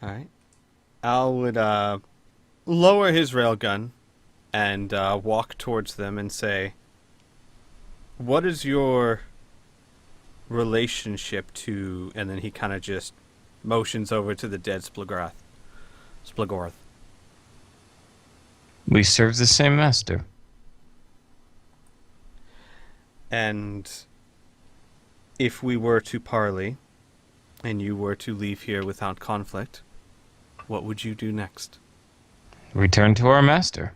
All right. Al would lower his railgun and walk towards them and say, "What is your relationship to?" And then he kind of just motions over to the dead Splagorth. We serve the same master. And if we were to parley, and you were to leave here without conflict, what would you do next? Return to our master.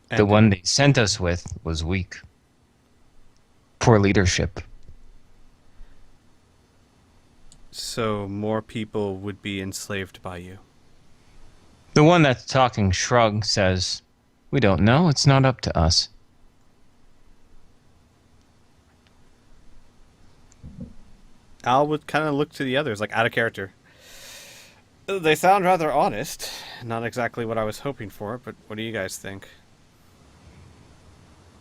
The And one they sent us with was weak. Poor leadership. so more people would be enslaved by you. The one that's talking shrug says, "We don't know. It's not up to us." Al would kind of look to the others, like out of character. They sound rather honest. Not exactly what I was hoping for, but what do you guys think?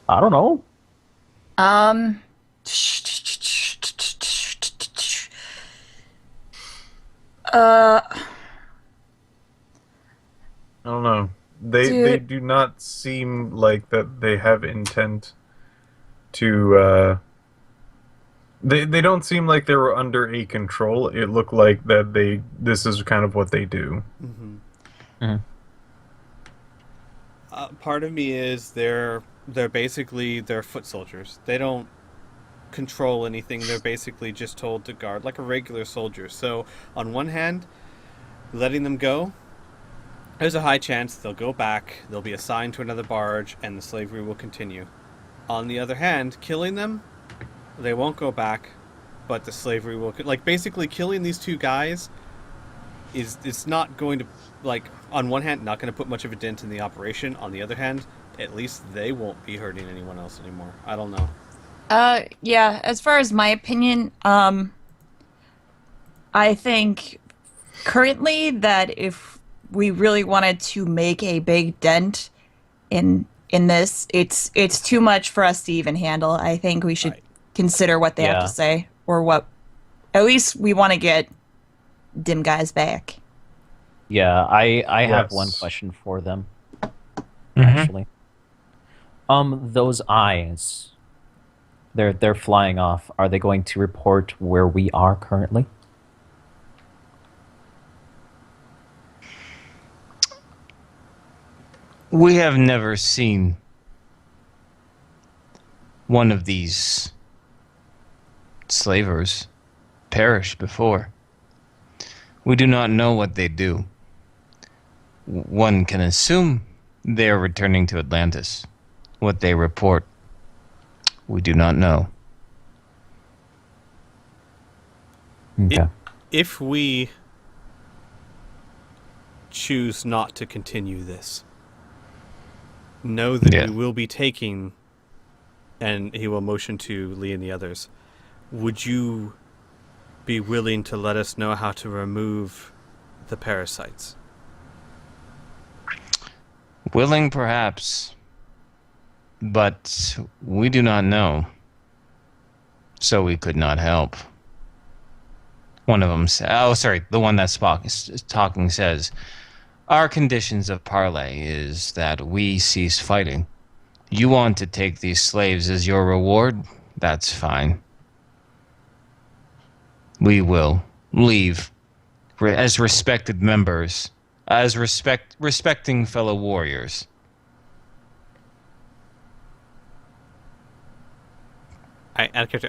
I don't know. Um, uh, I don't know. They dude, do not seem like that they have intent to they don't seem like they were under a control. It looked like that this is kind of what they do. Mm-hmm. Mhm. Part of me is they're basically they're foot soldiers. They don't control anything. They're basically just told to guard like a regular soldier. So on one hand, letting them go, there's a high chance they'll go back, they'll be assigned to another barge, and the slavery will continue. On the other hand, killing them, they won't go back, but the slavery will like basically killing these two guys is it's not going to like on one hand not going to put much of a dent in the operation. On the other hand, at least they won't be hurting anyone else anymore. I don't know. yeah, as far as my opinion, I think currently that if we really wanted to make a big dent in this, it's too much for us to even handle. I think we should Right. consider what they have to Yeah. say, or what at least we want to get dim guys back. Yeah, I have one Yes. question for them, Mhm. actually. Those eyes, they're flying off. Are they going to report where we are currently? We have never seen one of these slavers perish before. We do not know what they do. One can assume they are returning to Atlantis. What they report, we do not know. Okay. If we choose not to continue this, know that Yeah. you will be taking, and he will motion to Lee and the others. Would you be willing to let us know how to remove the parasites? Willing, perhaps, but we do not know, so we could not help. One of them said, "Oh, sorry, the one that Spock is talking says, our conditions of parley is that we cease fighting. You want to take these slaves as your reward? That's fine. We will leave as respected members, as respecting fellow warriors."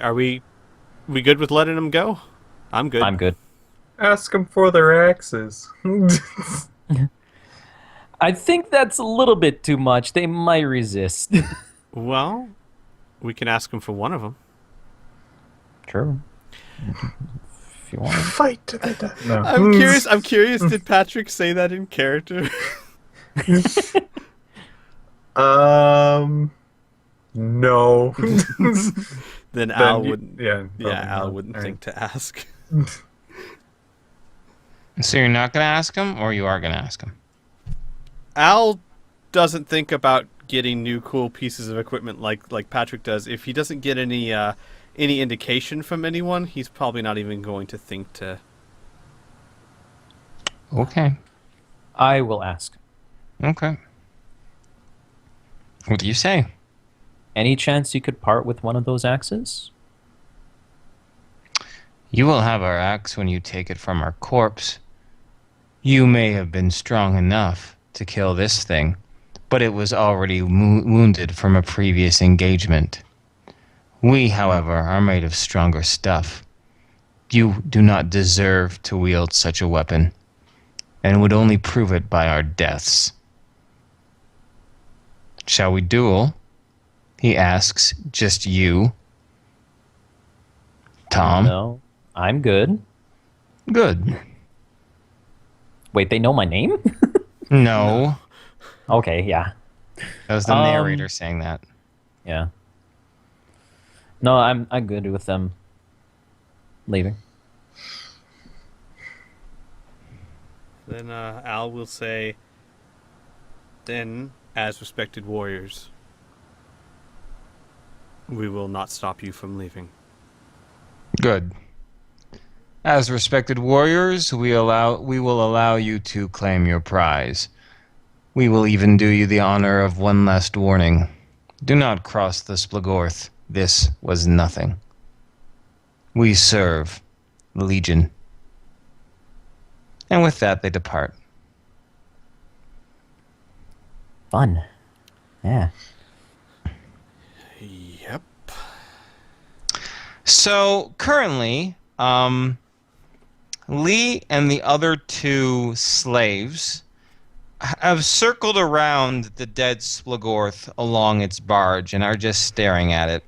Are we good with letting them go? I'm good. I'm good. Ask them for their axes. I think that's a little bit too much. They might resist. Well, we can ask them for one of them. True. If you want. Fight to the death. No. I'm curious. I'm curious. Did Patrick say that in character? No. Then Al Then wouldn't. yeah. Yeah, probably Al not. wouldn't All think to ask. So you're not going to ask him, or you are going to ask him? Al doesn't think about getting new cool pieces of equipment like Patrick does. If he doesn't get any indication from anyone, he's probably not even going to think to Okay. I will ask. Okay. What do you say? Any chance you could part with one of those axes? You will have our axe when you take it from our corpse. You may have been strong enough to kill this thing, but it was already wounded from a previous engagement. We, however, are made of stronger stuff. You do not deserve to wield such a weapon, and would only prove it by our deaths. Shall we duel? He asks, just you. Tom? No. I'm good. Good. Wait, they know my name? No. Okay, yeah. That was the narrator saying that. Yeah. No, I'm good with them leaving. Then Al will say, then, as respected warriors, we will not stop you from leaving. Good. As respected warriors, we will allow you to claim your prize. We will even do you the honor of one last warning. Do not cross the Splagorth. This was nothing. We serve the Legion. And with that, they depart. Fun. Yeah. Yep. So currently, Lee and the other two slaves have circled around the dead Splagorth along its barge and are just staring at it.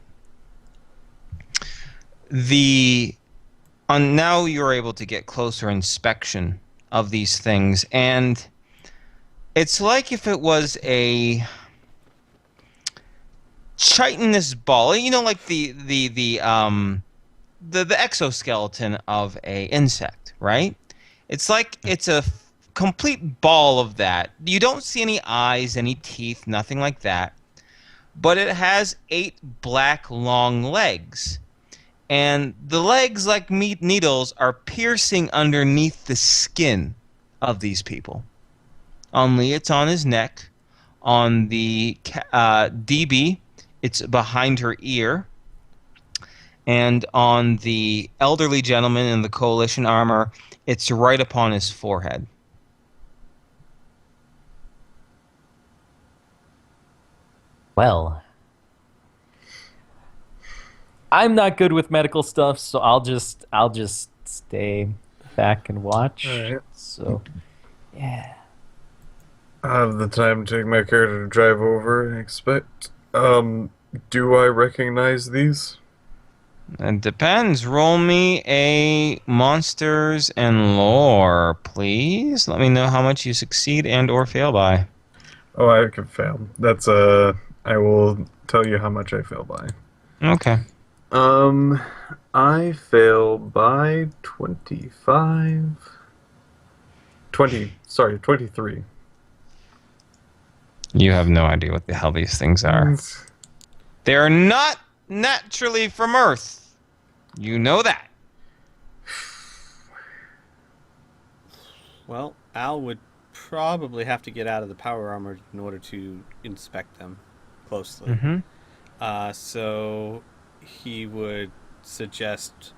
Now you're able to get closer inspection of these things, and it's like if it was a chitinous ball, like the exoskeleton of a insect, right? It's like it's a complete ball of that. You don't see any eyes, any teeth, nothing like that. But it has 8 black long legs. And the legs, like needles, are piercing underneath the skin of these people. On Lee, it's on his neck. On the DB, it's behind her ear. And on the elderly gentleman in the coalition armor, it's right upon his forehead. Well, I'm not good with medical stuff, so I'll just stay back and watch. All right. So, yeah. I have the time to take my character to drive over and inspect. Do I recognize these? It depends. Roll me a monsters and lore, please. Let me know how much you succeed and or fail by. Oh, I can fail. That's I will tell you how much I fail by. Okay. I fail by 25. 23. You have no idea what the hell these things are. They are not naturally from Earth. You know that. Well, Al would probably have to get out of the power armor in order to inspect them closely. Mm-hmm. So he would suggest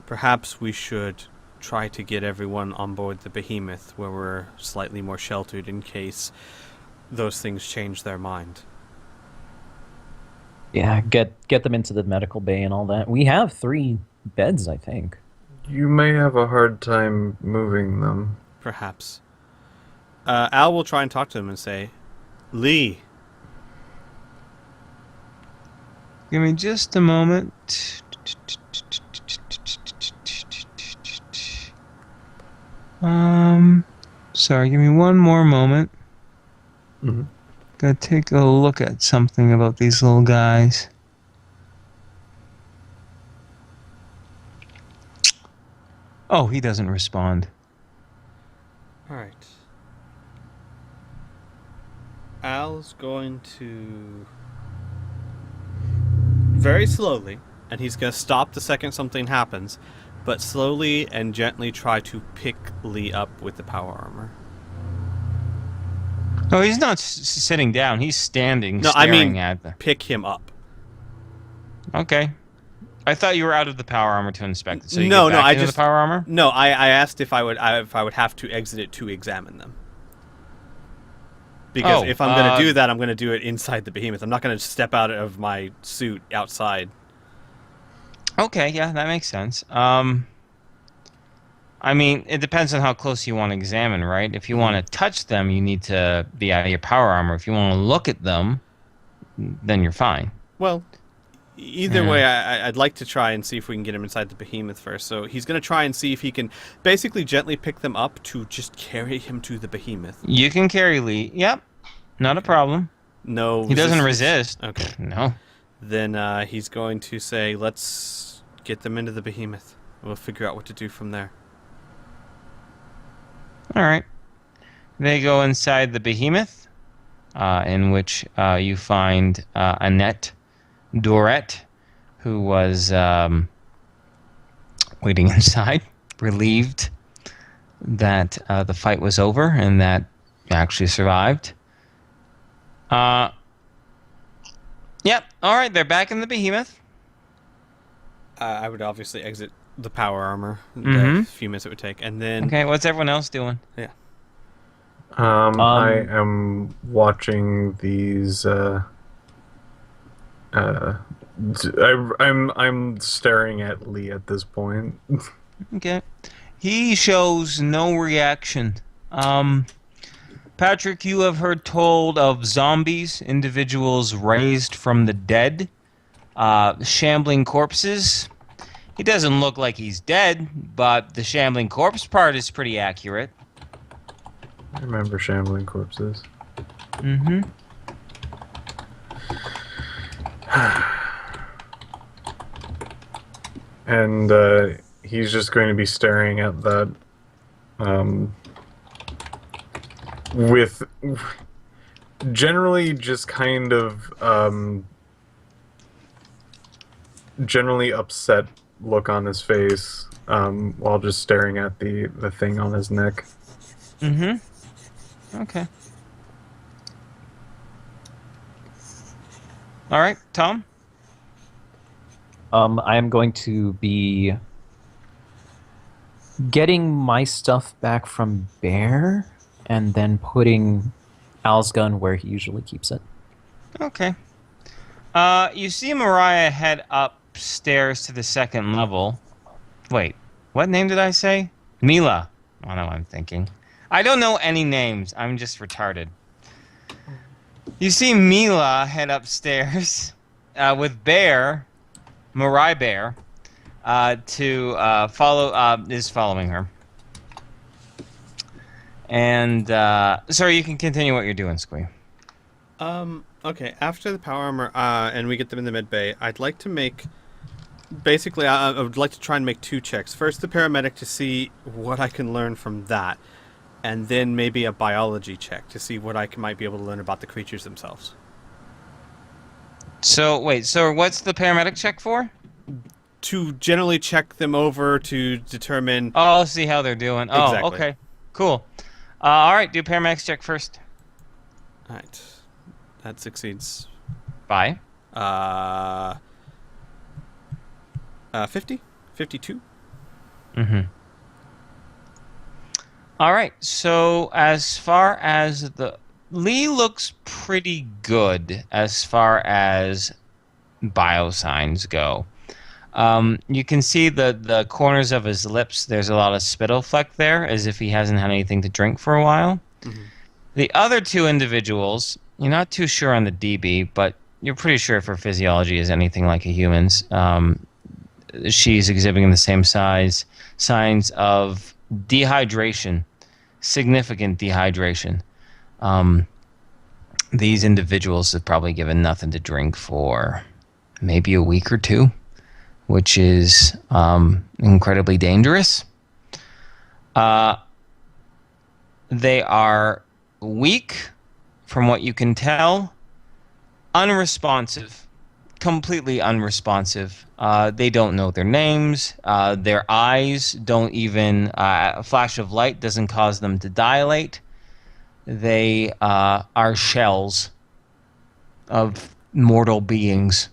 perhaps we should try to get everyone on board the Behemoth, where we're slightly more sheltered in case those things change their mind. Yeah, get them into the medical bay and all that. We have 3 beds, I think. You may have a hard time moving them. Perhaps. Al will try and talk to him and say, Lee. Give me just a moment. Sorry, give me one more moment. Mm-hmm. Gotta take a look at something about these little guys. Oh, he doesn't respond. Alright. Al's going to very slowly, and he's going to stop the second something happens, but slowly and gently try to pick Lee up with the power armor. No, he's not sitting down. He's standing, No, I staring mean at the... pick him up. Okay. I thought you were out of the power armor to inspect it. So you No, get no, back into the power armor? No, I asked if I would have to exit it to examine them. Because if I'm going to do that, I'm going to do it inside the behemoth. I'm not going to step out of my suit outside. Okay, yeah, that makes sense. I mean, it depends on how close you want to examine, right? If you want to touch them, you need to be out of your power armor. If you want to look at them, then you're fine. Well, either way, I'd like to try and see if we can get him inside the behemoth first. So he's going to try and see if he can basically gently pick them up to just carry him to the behemoth. You can carry Lee. Yep, not a problem. No, he doesn't resist. Okay. No. Then he's going to say, let's get them into the behemoth. We'll figure out what to do from there. All right. They go inside the behemoth, in which you find Annette Dorette, who was waiting inside, relieved that the fight was over and that you actually survived. Yep. All right. They're back in the behemoth. I would obviously exit the power armor, the few minutes it would take, and then... Okay, what's everyone else doing? Yeah. I am watching these, I'm staring at Lee at this point. Okay. He shows no reaction. Patrick, you have heard told of zombies, individuals raised from the dead, shambling corpses. He doesn't look like he's dead, but the shambling corpse part is pretty accurate. I remember shambling corpses. Mm-hmm. And he's just going to be staring at that with generally just kind of generally upset look on his face while just staring at the thing on his neck. Mm-hmm. Okay. All right, Tom? I am going to be getting my stuff back from Bear and then putting Al's gun where he usually keeps it. Okay. You see Mariah head upstairs to the second level. Wait, what name did I say? Mila. I know what I'm thinking. I don't know any names. I'm just retarded. You see Mila head upstairs with Bear, Mariah Bear, to follow. Is following her. And sorry, you can continue what you're doing, Squee. Okay. After the power armor, and we get them in the med bay, I'd like to make. Basically, I would like to try and make 2 checks. First, the paramedic to see what I can learn from that, and then maybe a biology check to see what I might be able to learn about the creatures themselves. So wait, so what's the paramedic check for? To generally check them over to determine... Oh, I'll see how they're doing. Oh, Exactly. Okay. Cool. All right, do paramedics check first. All right. That succeeds. Bye. 50? 52? Mm-hmm. All right, so as far as the... Lee looks pretty good as far as biosigns go. You can see the corners of his lips. There's a lot of spittle fleck there, as if he hasn't had anything to drink for a while. Mm-hmm. The other 2 individuals, you're not too sure on the DB, but you're pretty sure if her physiology is anything like a human's. She's exhibiting the same signs of dehydration, significant dehydration. These individuals have probably given nothing to drink for maybe a week or 2, which is incredibly dangerous. They are weak, from what you can tell, unresponsive completely unresponsive. They don't know their names. Their eyes don't even, a flash of light doesn't cause them to dilate. They are shells of mortal beings.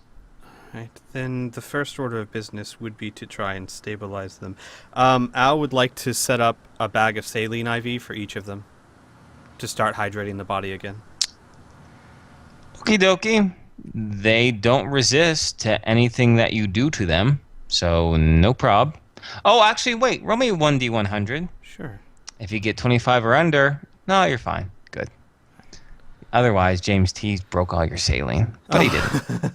Right. Then the first order of business would be to try and stabilize them. Al would like to set up a bag of saline IV for each of them to start hydrating the body again. Okie dokie. They don't resist to anything that you do to them, so no prob. Oh, actually, wait. Roll me 1d100. Sure. If you get 25 or under, no, you're fine. Good. Otherwise, James T broke all your saline, but he didn't.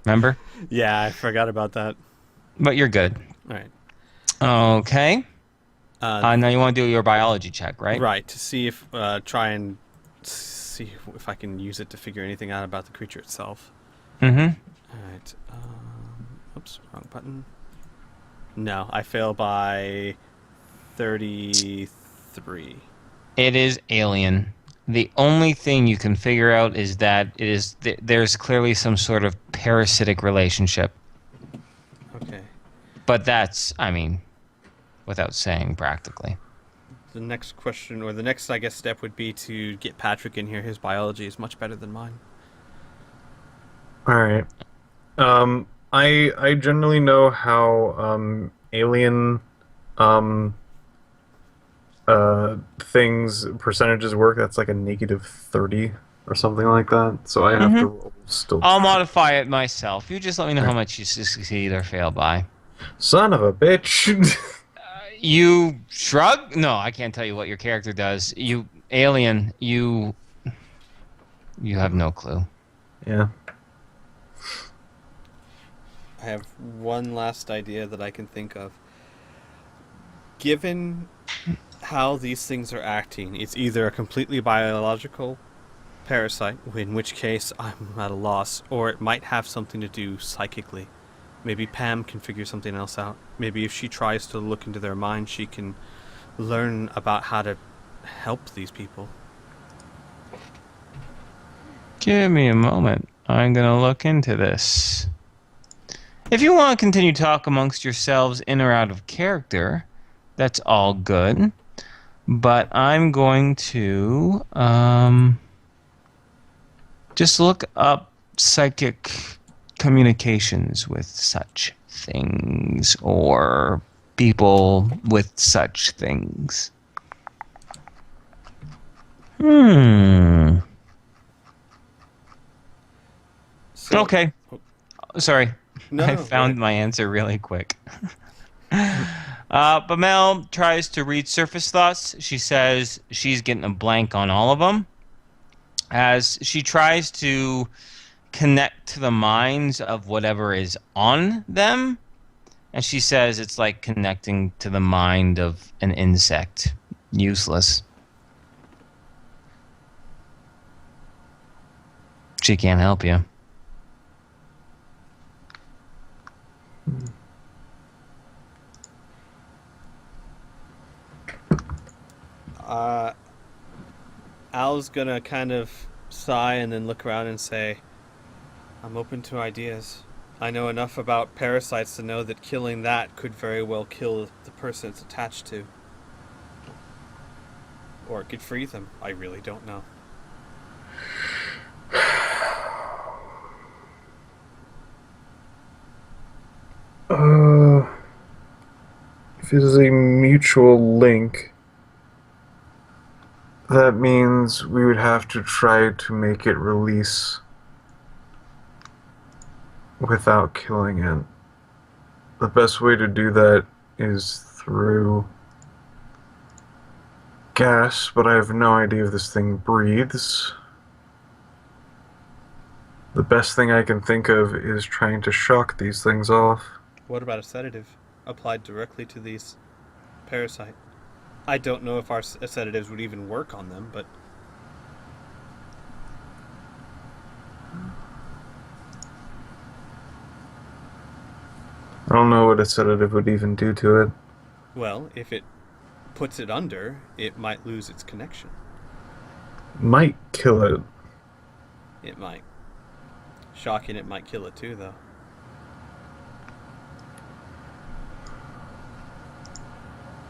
Remember? Yeah, I forgot about that. But you're good. All right. Okay. Now you want to do your biology check, right? Right, to see if, try and see if I can use it to figure anything out about the creature itself. Mm-hmm. All right. Oops, wrong button. No, I fail by 33. It is alien. The only thing you can figure out is that there's clearly some sort of parasitic relationship. Okay. But that's, I mean, without saying practically. The next question, or the next, I guess, step would be to get Patrick in here. His biology is much better than mine. All right. I generally know how alien things percentages work. That's like a -30 or something like that. So I have to roll still. I'll modify it myself. You just let me know how much you succeed or fail by. Son of a bitch. You shrug? No, I can't tell you what your character does. You alien, you have no clue. Yeah. I have one last idea that I can think of. Given how these things are acting, it's either a completely biological parasite, in which case I'm at a loss, or it might have something to do psychically. Maybe Pam can figure something else out. Maybe if she tries to look into their mind, she can learn about how to help these people. Give me a moment. I'm going to look into this. If you want to continue talk amongst yourselves in or out of character, that's all good. But I'm going to just look up psychic communications with such things, or people with such things. So, Okay. Sorry. No, I no, found go my answer really quick. But Mel tries to read surface thoughts. She says she's getting a blank on all of them. As she tries to connect to the minds of whatever is on them. And she says it's like connecting to the mind of an insect. Useless. She can't help you. Al's gonna kind of sigh and then look around and say, I'm open to ideas. I know enough about parasites to know that killing that could very well kill the person it's attached to. Or it could free them. I really don't know. If it is a mutual link, that means we would have to try to make it release without killing it. The best way to do that is through gas, but I have no idea if this thing breathes. The best thing I can think of is trying to shock these things off. What about a sedative applied directly to these parasites? I don't know if our sedatives would even work on them, but... I don't know what a sedative would even do to it. Well, if it puts it under, it might lose its connection. Might kill it. It might. Shocking, it might kill it too, though.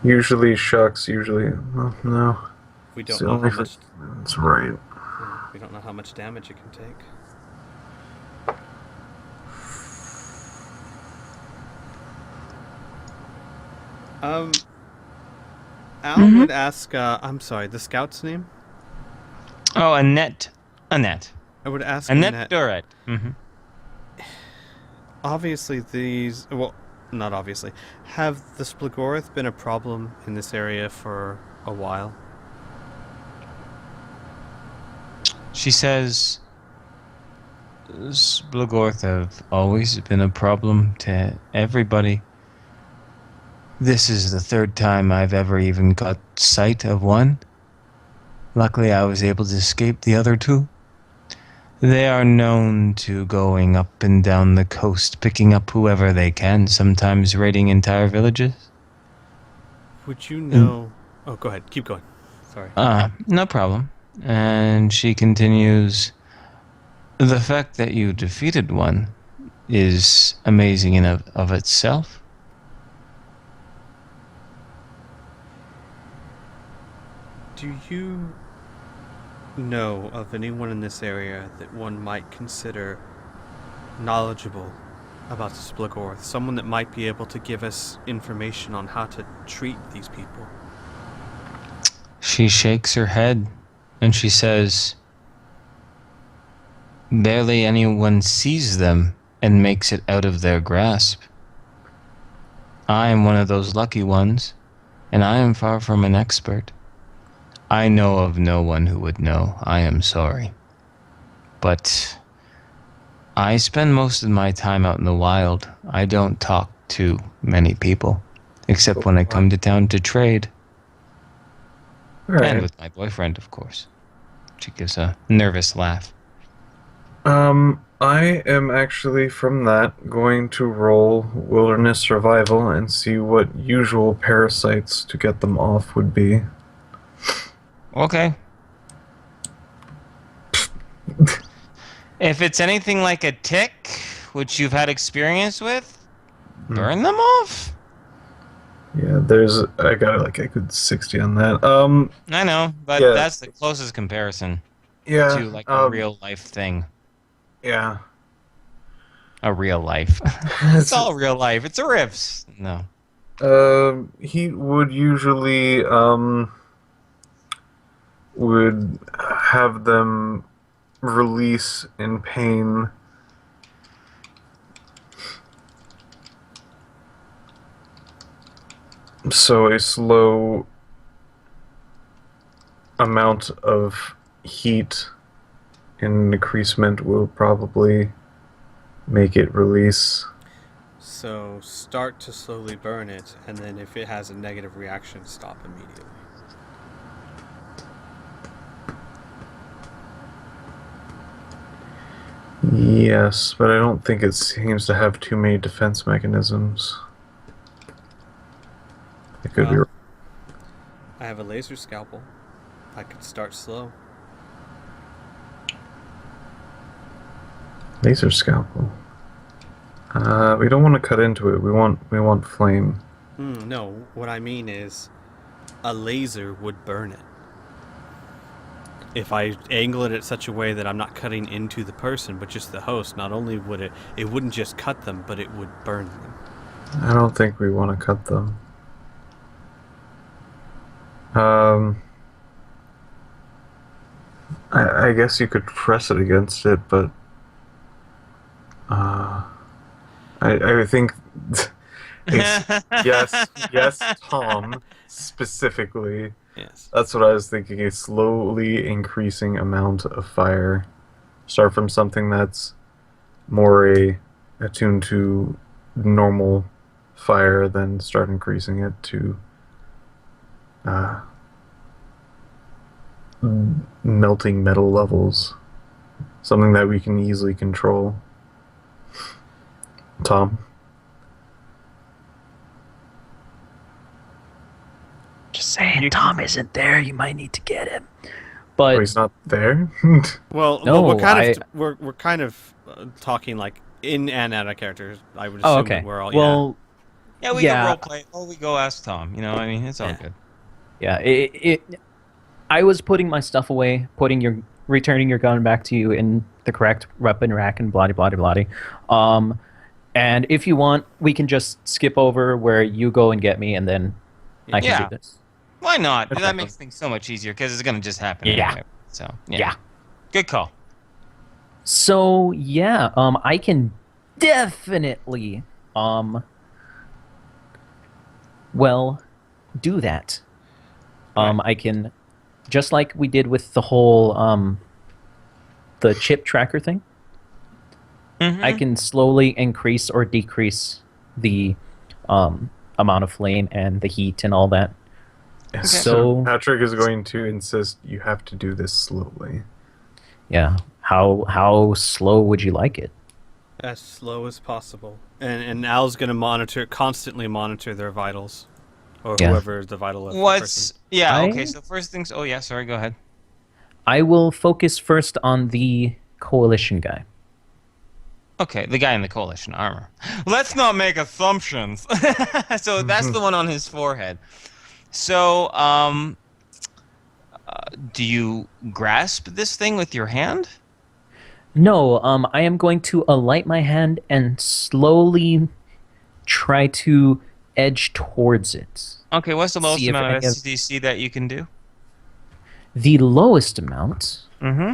Usually shocks. Well, no. We It's don't the know only how much. That's right. We don't know how much damage it can take. Al would ask. I'm sorry. The scout's name. Oh, Annette. I would ask Annette Annette. Duret. Obviously, these. Well, not obviously. Have the Splagorth been a problem in this area for a while? She says Splagorth have always been a problem to everybody. This is the third time I've ever even got sight of one. Luckily, I was able to escape the other two. They are known to going up and down the coast, picking up whoever they can, sometimes raiding entire villages. Would you know? Oh, go ahead. Keep going. Sorry. No problem. And she continues, the fact that you defeated one is amazing in of itself. Do you know of anyone in this area that one might consider knowledgeable about the Splagorth? Someone that might be able to give us information on how to treat these people? She shakes her head and she says, barely anyone sees them and makes it out of their grasp. I am one of those lucky ones, and I am far from an expert. I know of no one who would know. I am sorry. But I spend most of my time out in the wild. I don't talk to many people, except when I come to town to trade. Right. And with my boyfriend, of course. She gives a nervous laugh. I am actually from that going to roll wilderness survival and see what usual parasites to get them off would be. Okay. If it's anything like a tick, which you've had experience with, burn them off. Yeah, I got like a good 60 on that. I know, but Yeah. that's the closest comparison Yeah. to like a real life thing. Yeah. A real life. It's all real life. It's a riffs. No. He would usually would have them release in pain. So a slow amount of heat and decreasement will probably make it release. So start to slowly burn it, and then if it has a negative reaction, stop immediately. Yes, but I don't think it seems to have too many defense mechanisms. It could be. I have a laser scalpel. I could start slow. Laser scalpel. We don't want to cut into it. We want flame. No, what I mean is, a laser would burn it. If I angle it in such a way that I'm not cutting into the person, but just the host, not only would it wouldn't just cut them, but it would burn them. I don't think we want to cut them. I guess you could press it against it, but I think yes, Tom specifically. Yes. That's what I was thinking. A slowly increasing amount of fire. Start from something that's more attuned to normal fire, then start increasing it to melting metal levels. Something that we can easily control. Tom? Just saying, Tom isn't there. You might need to get him. But Oh, he's not there? Well, No, we're kind of talking like in and out of characters. I would oh, assume okay. that we're all Well, Yeah, we go yeah, role play. Oh, we go ask Tom. You know, I mean, it's all Yeah. good. yeah. I was putting my stuff away, returning your gun back to you in the correct weapon rack and blah blah blah blah. And if you want, we can just skip over where you go and get me, and then I can Yeah. do this. Why not? That's That fine. makes things so much easier because it's gonna just happen Yeah. anyway. So Yeah. good call. So yeah, I can definitely, well, do that. I can, just like we did with the whole the chip tracker thing. Mhm. I can slowly increase or decrease the amount of flame and the heat and all that. So Patrick is going to insist you have to do this slowly. yeah, how slow would you like it? as slow as possible. And Al's going to constantly monitor their vitals, or Yeah. whoever is the vital of the What's person. yeah? I- Okay, so first things. Oh yeah, sorry. Go ahead. I will focus first on the coalition guy. Okay, the guy in the coalition armor. Let's not make assumptions. So that's the one on his forehead. So, do you grasp this thing with your hand? No, I am going to alight my hand and slowly try to edge towards it. Okay, what's the lowest See if amount of any of- SDC that you can do? The lowest amount. Mm-hmm.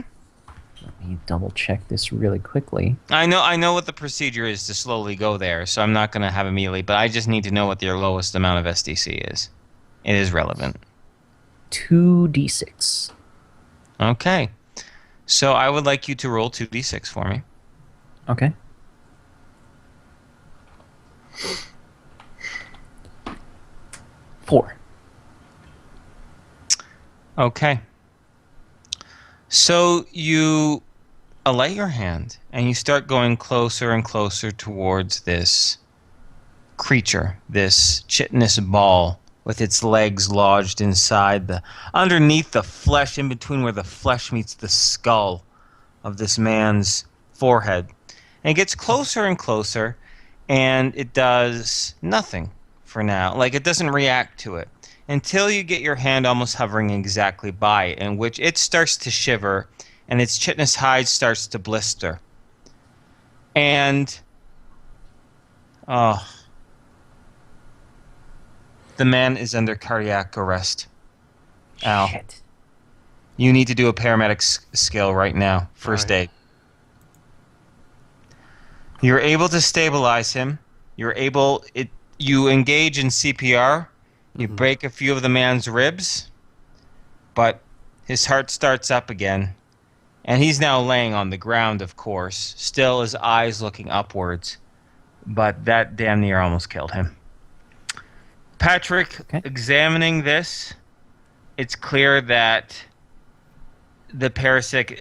Let me double check this really quickly. I know what the procedure is to slowly go there, so I'm not going to have immediately, but I just need to know what your lowest amount of SDC is. It is relevant. 2d6. Okay. So I would like you to roll 2d6 for me. Okay. Four. Okay. So you alight your hand and you start going closer and closer towards this creature, this chitinous ball with its legs lodged underneath the flesh, in between where the flesh meets the skull of this man's forehead. And it gets closer and closer, and it does nothing for now. Like, it doesn't react to it until you get your hand almost hovering exactly by it, in which it starts to shiver and its chitinous hide starts to blister. And the man is under cardiac arrest. Al, Shit. you need to do a paramedic skill right now. First aid. You're able to stabilize him. You engage in CPR. You break a few of the man's ribs, but his heart starts up again. And he's now laying on the ground, of course, still his eyes looking upwards. But that damn near almost killed him. Patrick, Okay. examining this, it's clear that the parasitic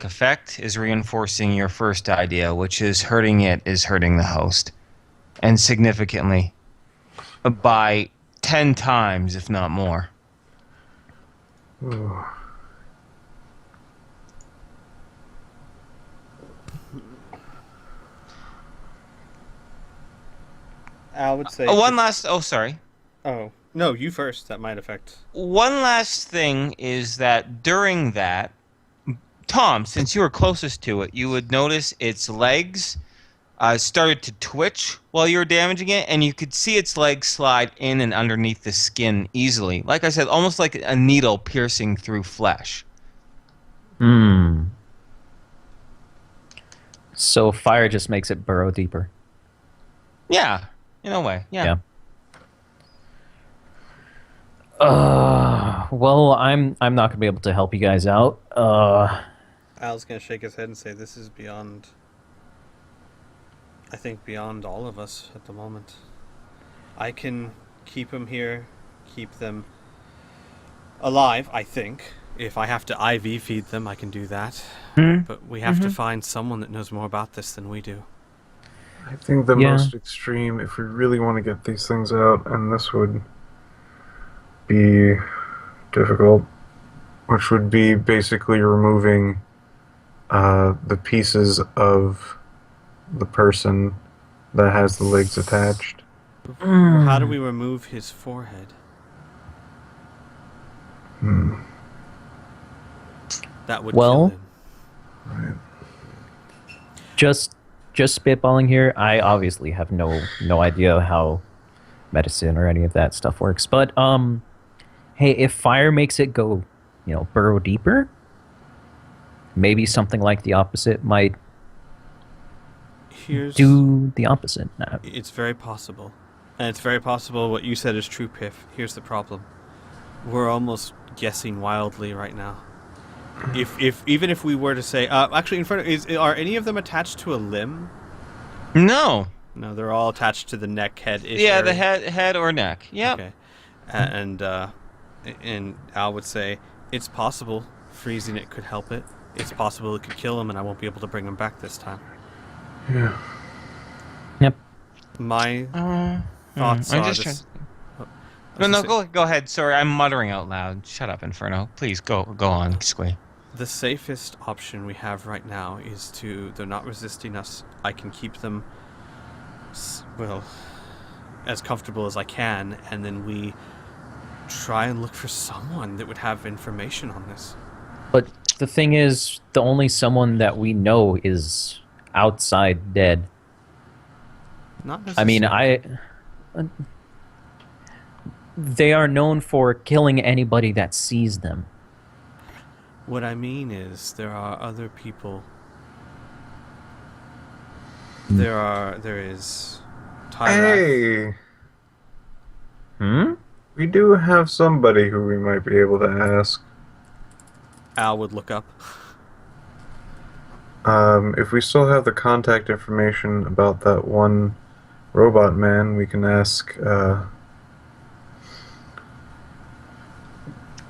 effect is reinforcing your first idea, which is hurting it is hurting the host. And significantly. By 10 times, if not more. Ooh. Al would say. Sorry. Oh no, you first. That might affect. One last thing is that during that, Tom, since you were closest to it, you would notice its legs started to twitch while you were damaging it, and you could see its legs slide in and underneath the skin easily. Like I said, almost like a needle piercing through flesh. So fire just makes it burrow deeper. Yeah, in a way. Yeah. Well, I'm not gonna be able to help you guys out. Al's gonna shake his head and say, "This is beyond. I think beyond all of us at the moment. I can keep them here, keep them alive. I think if I have to IV feed them, I can do that. But we have to find someone that knows more about this than we do." I think the Yeah. most extreme, if we really want to get these things out, and this would be difficult, which would be basically removing the pieces of the person that has the legs attached. How do we remove his forehead? That would Well- kill him. Right. Just spitballing here. I obviously have no idea how medicine or any of that stuff works. But hey, if fire makes it go, burrow deeper, maybe something like the opposite might do the opposite. It's very possible. And it's very possible what you said is true, Piff. Here's the problem. We're almost guessing wildly right now. Even if we were to say, actually, in front of are any of them attached to a limb? No. No, they're all attached to the neck, head. Yeah, the head or neck. Yeah. Okay. And Al would say it's possible freezing it could help it. It's possible it could kill him, and I won't be able to bring him back this time. Yeah. Yep. My thoughts I'm are just this. No, go ahead. Sorry, I'm muttering out loud. Shut up, Inferno. Please go on, Squee. The safest option we have right now is they're not resisting us. I can keep them, as comfortable as I can, and then we try and look for someone that would have information on this. But the thing is, the only someone that we know is outside dead. Not I mean, necessarily. they are known for killing anybody that sees them. What I mean is, there are other people. There is. Tyrath. Hey, we do have somebody who we might be able to ask. Al would look up. If we still have the contact information about that one robot man, we can ask.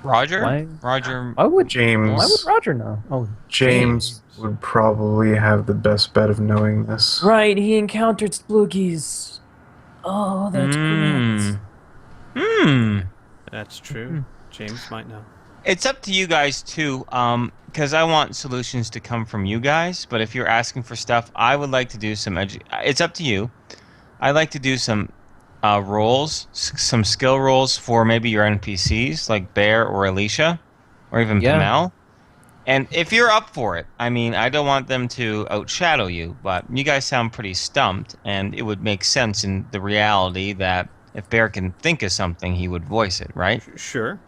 Roger? Why? Roger. Why would James. Why would Roger know? Oh, James would probably have the best bet of knowing this. right. He encountered Sploogies. Oh, that's correct. That's true. James might know. It's up to you guys too, because I want solutions to come from you guys. But if you're asking for stuff, I would like to do some. It's up to you. I'd like to do some roles, some skill roles for maybe your NPCs like Bear or Alicia, or even Pamel. And if you're up for it, I mean, I don't want them to outshadow you, but you guys sound pretty stumped, and it would make sense in the reality that if Bear can think of something, he would voice it, right? Sure.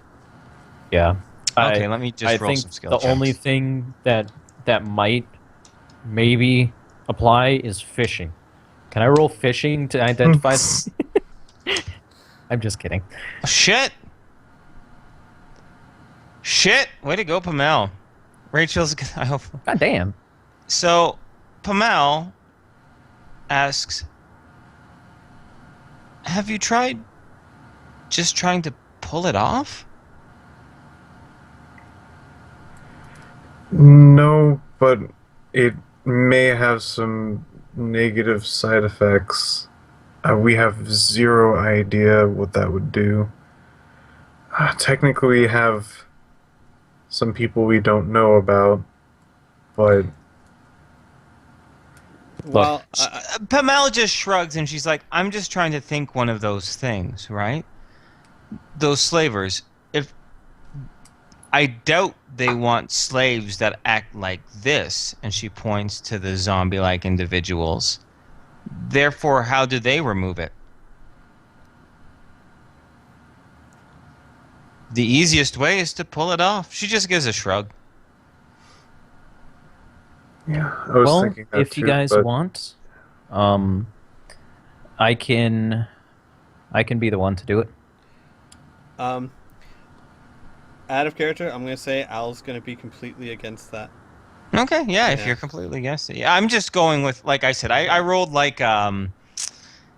Yeah. Okay, let me just I roll think some skill the checks. only thing that might maybe apply is fishing. Can I roll fishing to identify? I'm just kidding. Shit! Way to go, Pamel. Rachel's. I hope. God damn. So, Pamel asks, have you tried just trying to pull it off? No, but it may have some negative side effects. We have zero idea what that would do. Technically, we have some people we don't know about, but... Well, Pamela just shrugs and she's like, I'm just trying to think one of those things, right? Those slavers. If I doubt they want slaves that act like this, and she points to the zombie-like individuals. Therefore, how do they remove it? The easiest way is to pull it off. She just gives a shrug. Yeah, I was thinking that if you too, guys but want, I can be the one to do it. out of character, I'm going to say Al's going to be completely against that. Okay, yeah, if Yeah. you're completely against it. Yeah, I'm just going with, like I said, I rolled like an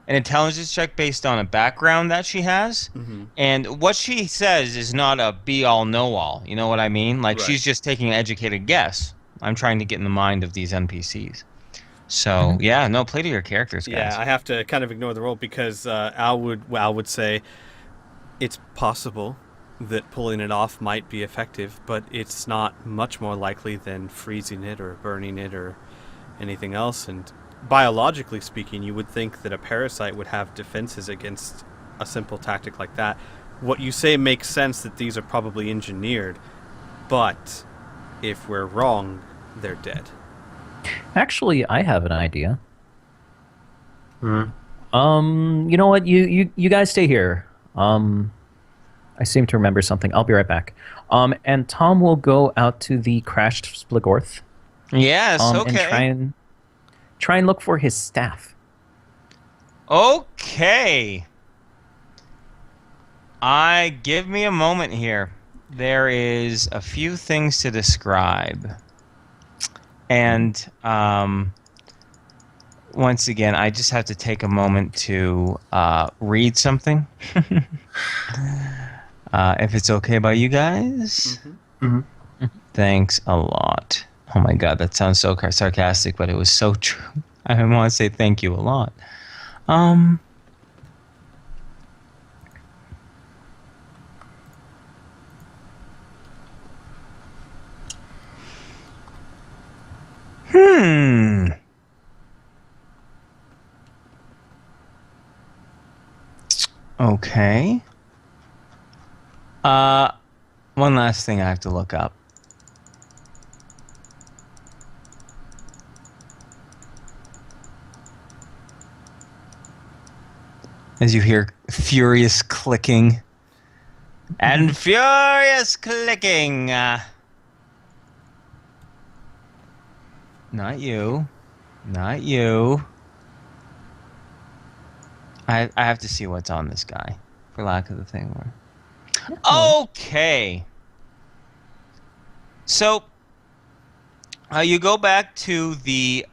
intelligence check based on a background that she has. Mm-hmm. And what she says is not a be-all, know-all. You know what I mean? Like, Right. she's just taking an educated guess. I'm trying to get in the mind of these NPCs. So, yeah, no, play to your characters, guys. Yeah, I have to kind of ignore the role because Al would say it's possible. that pulling it off might be effective, but it's not much more likely than freezing it or burning it or anything else. And biologically speaking, you would think that a parasite would have defenses against a simple tactic like that. What you say makes sense, that these are probably engineered, but if we're wrong, they're dead. Actually, I have an idea. Hmm. You know what? You guys stay here. I seem to remember something. I'll be right back. And Tom will go out to the crashed Splagorth. Yes, And okay. try and look for his staff. Okay. Give me a moment here. There is a few things to describe. And once again, I just have to take a moment to read something. If it's okay by you guys. Mm-hmm. Thanks a lot. Oh my god, that sounds so sarcastic, but it was so true. I want to say thank you a lot. Okay. One last thing I have to look up. As you hear furious clicking. And furious clicking! Not you. Not you. I have to see what's on this guy, for lack of the thing. Okay. So, you go back to the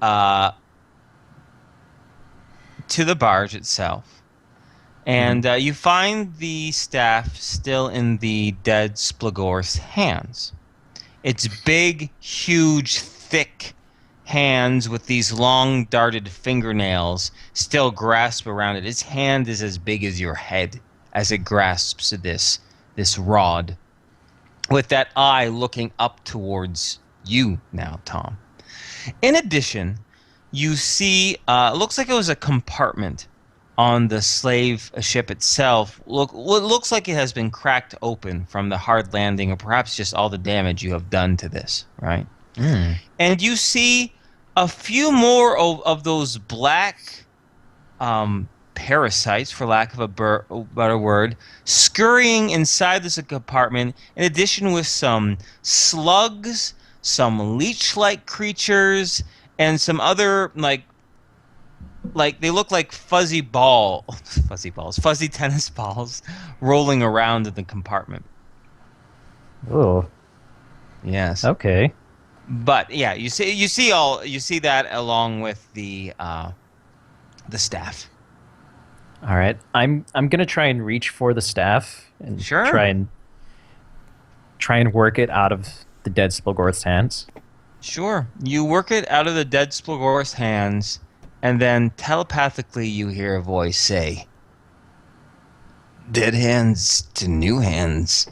barge itself, and you find the staff still in the dead Splagorth's hands. Its big, huge, thick hands with these long darted fingernails still grasp around it. Its hand is as big as your head as it grasps this rod, with that eye looking up towards you now, Tom. In addition, you see, looks like it was a compartment on the slave ship itself. Looks like it has been cracked open from the hard landing, or perhaps just all the damage you have done to this, right? And you see a few more of those black parasites, for lack of a better word, scurrying inside this compartment, in addition with some slugs, some leech-like creatures, and some other, like they look like fuzzy tennis balls rolling around in the compartment. Oh. Yes. Okay. But yeah, you see that along with the staff. All right. I'm gonna try and reach for the staff and Sure. try and work it out of the dead Splagorth's hands. Sure. You work it out of the dead Splagorth's hands, and then telepathically you hear a voice say, "Dead hands to new hands.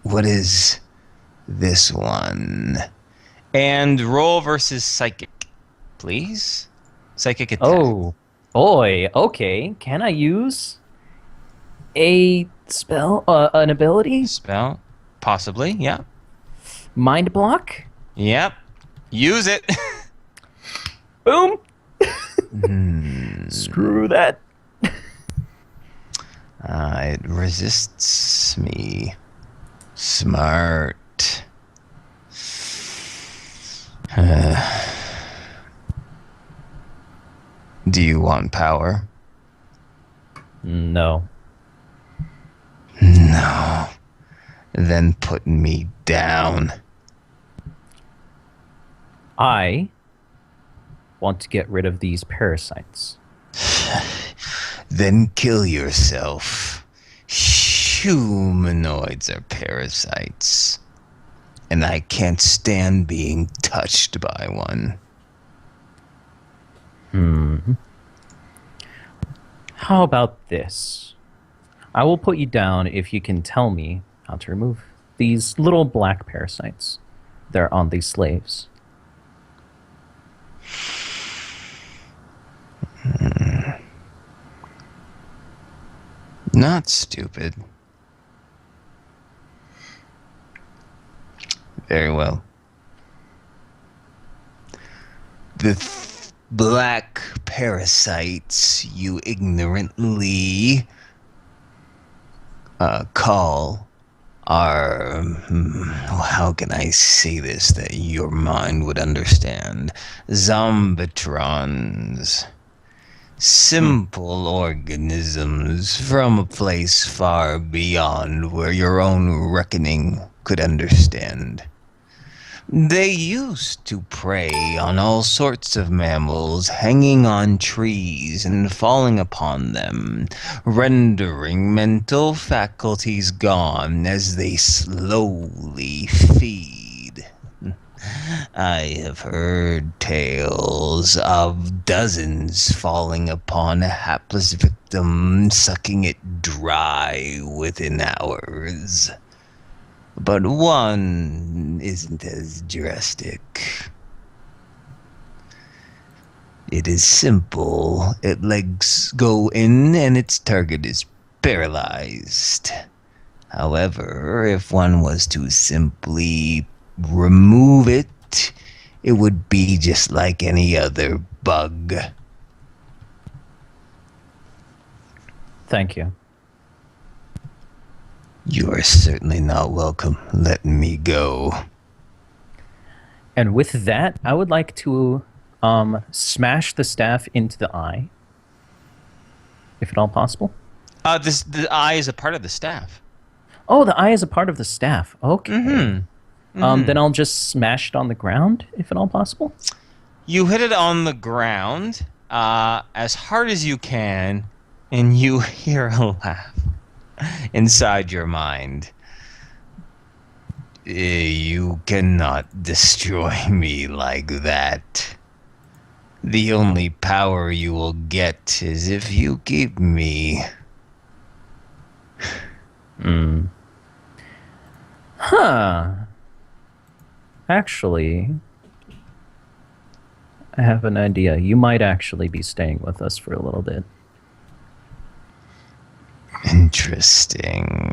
What is this one?" And roll versus psychic, please. Psychic attack. Oh, boy. Okay. Can I use a spell, an ability? Spell? Possibly, yeah. Mind block? Yep. Use it. Boom. Screw that. It resists me. Smart. Do you want power? No. No. Then put me down. I want to get rid of these parasites. Then kill yourself. Humanoids are parasites. And I can't stand being touched by one. How about this? I will put you down if you can tell me how to remove these little black parasites that are on these slaves. Not stupid. Very well. The black parasites you ignorantly call are, how can I say this that your mind would understand? Zombitrons. Simple organisms from a place far beyond where your own reckoning could understand. They used to prey on all sorts of mammals, hanging on trees and falling upon them, rendering mental faculties gone as they slowly feed. I have heard tales of dozens falling upon a hapless victim, sucking it dry within hours. But one isn't as drastic. It is simple. Its legs go in and its target is paralyzed. However, if one was to simply remove it, it would be just like any other bug. Thank you. You are certainly not welcome. Let me go. And with that, I would like to smash the staff into the eye, if at all possible. The eye is a part of the staff. Oh, the eye is a part of the staff. Okay. Mm-hmm. Then I'll just smash it on the ground, if at all possible. You hit it on the ground as hard as you can, and you hear a laugh inside your mind. You cannot destroy me like that. The only power you will get is if you keep me. Huh. Actually, I have an idea. You might actually be staying with us for a little bit. Interesting.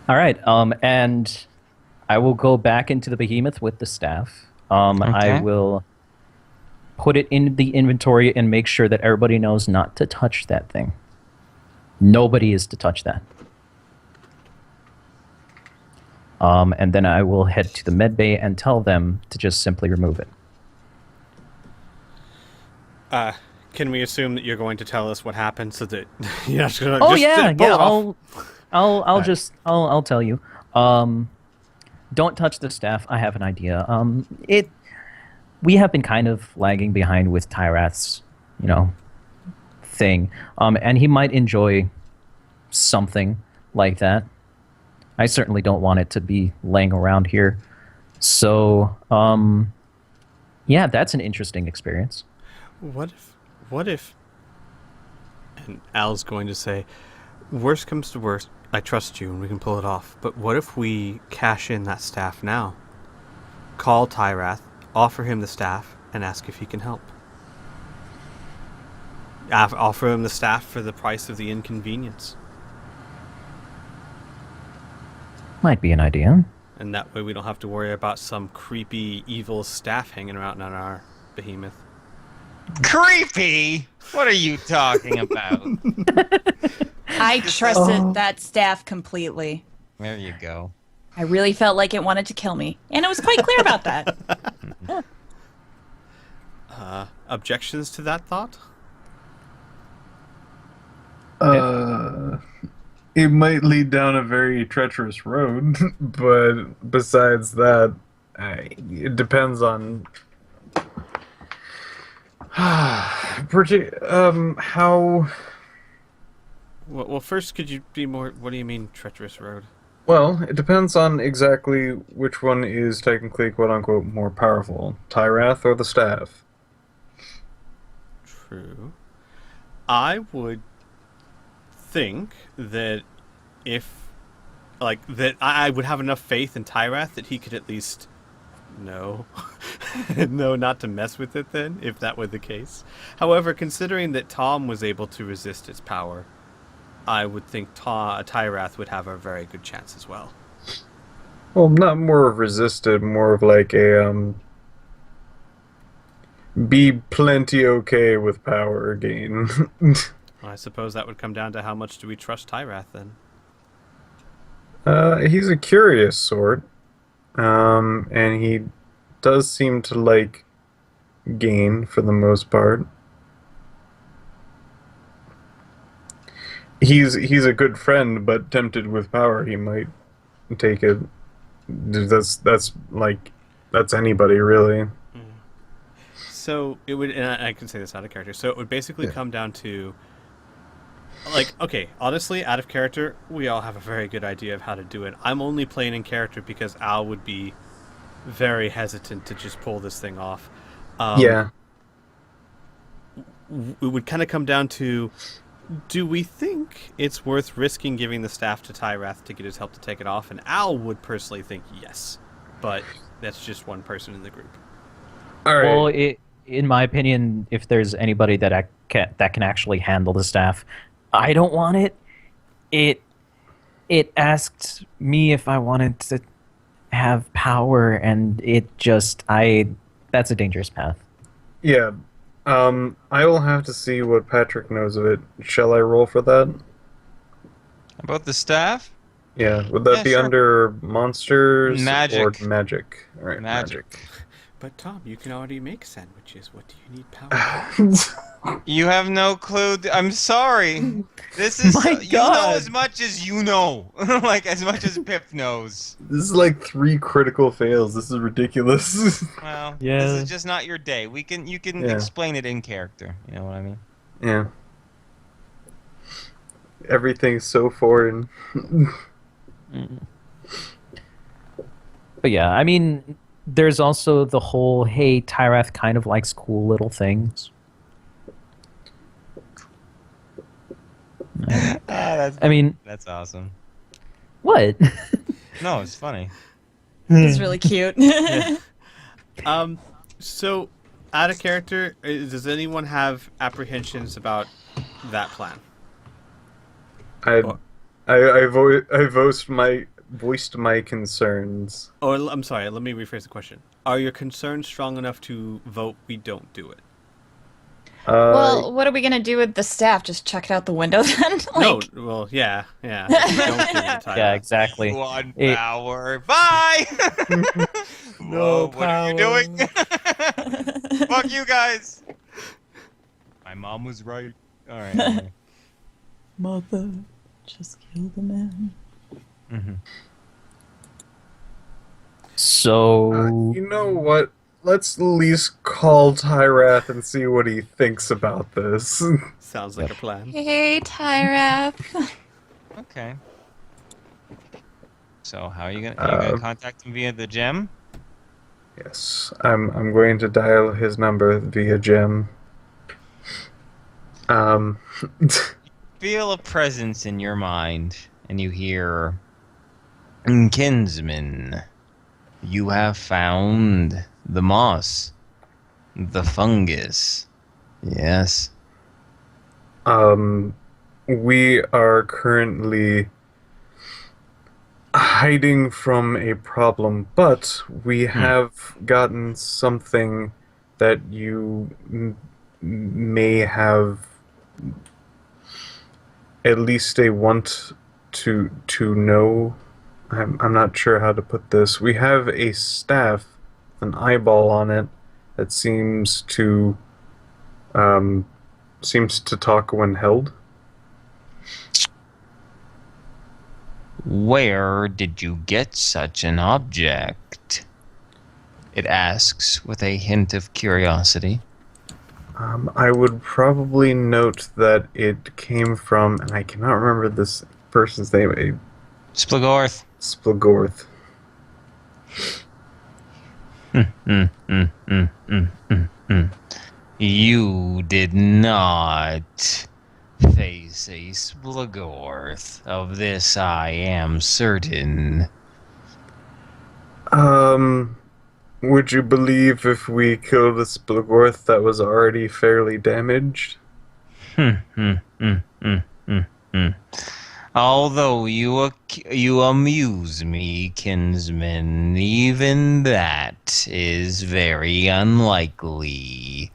All right. And I will go back into the behemoth with the staff. I will put it in the inventory and make sure that everybody knows not to touch that thing. Nobody is to touch that. And then I will head to the med bay and tell them to just simply remove it. Can we assume that you're going to tell us what happened so that you're not going to Oh just yeah, pull yeah. it off? I'll tell you. Don't touch the staff. I have an idea. We have been kind of lagging behind with Tyrath's, thing. And he might enjoy something like that. I certainly don't want it to be laying around here. So, yeah, that's an interesting experience. What if, and Al's going to say, worst comes to worst, I trust you and we can pull it off, but what if we cash in that staff now? Call Tyrath, offer him the staff, and ask if he can help. Offer him the staff for the price of the inconvenience. Might be an idea. And that way we don't have to worry about some creepy, evil staff hanging around on our behemoth. Creepy? What are you talking about? I trusted that staff completely. There you go. I really felt like it wanted to kill me, and it was quite clear about that. Objections to that thought? It might lead down a very treacherous road, but besides that, it depends on how. Well, first, could you be more... What do you mean, treacherous road? Well, it depends on exactly which one is technically, quote-unquote, more powerful, Tyrath or the staff. True. I would think that if, like, that I would have enough faith in Tyrath that he could at least know, no, not to mess with it then, if that were the case. However, considering that Tom was able to resist its power, I would think Tyrath would have a very good chance as well. Well, not more of resisted, more of like a be plenty okay with power gain. I suppose that would come down to how much do we trust Tyrath then. He's a curious sort, and he does seem to like gain for the most part. He's a good friend, but tempted with power, he might take it. That's anybody really. So it would, and I can say this out of character. So it would basically come down to, like, okay, honestly, out of character, we all have a very good idea of how to do it. I'm only playing in character because Al would be very hesitant to just pull this thing off. Yeah. It would kind of come down to, do we think it's worth risking giving the staff to Tyrath to get his help to take it off? And Al would personally think yes, but that's just one person in the group. All right. Well, in my opinion, if there's anybody that can actually handle the staff, I don't want it. It asked me if I wanted to have power, and that's a dangerous path. Yeah. I will have to see what Patrick knows of it. Shall I roll for that? About the staff? Yeah. Would that Yeah, be sure. under monsters Magic. or magic? All right, Magic. But Tom, you can already make sandwiches. What do you need power for? You have no clue. I'm sorry. This is My you know God. as much as you know, like as much as Pip knows. This is like 3 critical fails. This is ridiculous. Well, Yeah. this is just not your day. You can Yeah. explain it in character. You know what I mean? Yeah. Everything's so foreign. But yeah, I mean, there's also the whole, hey, Tyrath kind of likes cool little things. I mean, That's awesome. what? No, it's funny. It's really cute. So, out of character, does anyone have apprehensions about that plan? I voiced my concerns. Or, I'm sorry, let me rephrase the question. Are your concerns strong enough to vote we don't do it? Well, what are we gonna do with the staff? Just chuck it out the window then? No, well, yeah. We don't give it to Tyrath. Yeah, exactly. One It- power. Bye. No Whoa, what are you doing? Fuck you guys. My mom was right. All right. Mother, just kill the man. So, You know what? Let's at least call Tyrath and see what he thinks about this. Sounds like a plan. Hey, Tyrath. Okay. So how are you gonna contact him via the gem? Yes, I'm going to dial his number via gem. Feel a presence in your mind, and you hear, "Kinsman, you have found the moss, the fungus." Yes. We are currently hiding from a problem, but we have gotten something that you may have at least a want to know. I'm not sure how to put this. We have a staff with an eyeball on it that seems to talk when held. Where did you get such an object? It asks with a hint of curiosity. I would probably note that it came from, and I cannot remember this person's name, Splagorth. Splagorth. You did not face a Splagorth. Of this I am certain. Would you believe if we killed a Splagorth that was already fairly damaged? Hmm, hmm, hmm, hmm, hmm, hmm. Although you amuse me, kinsman, even that is very unlikely.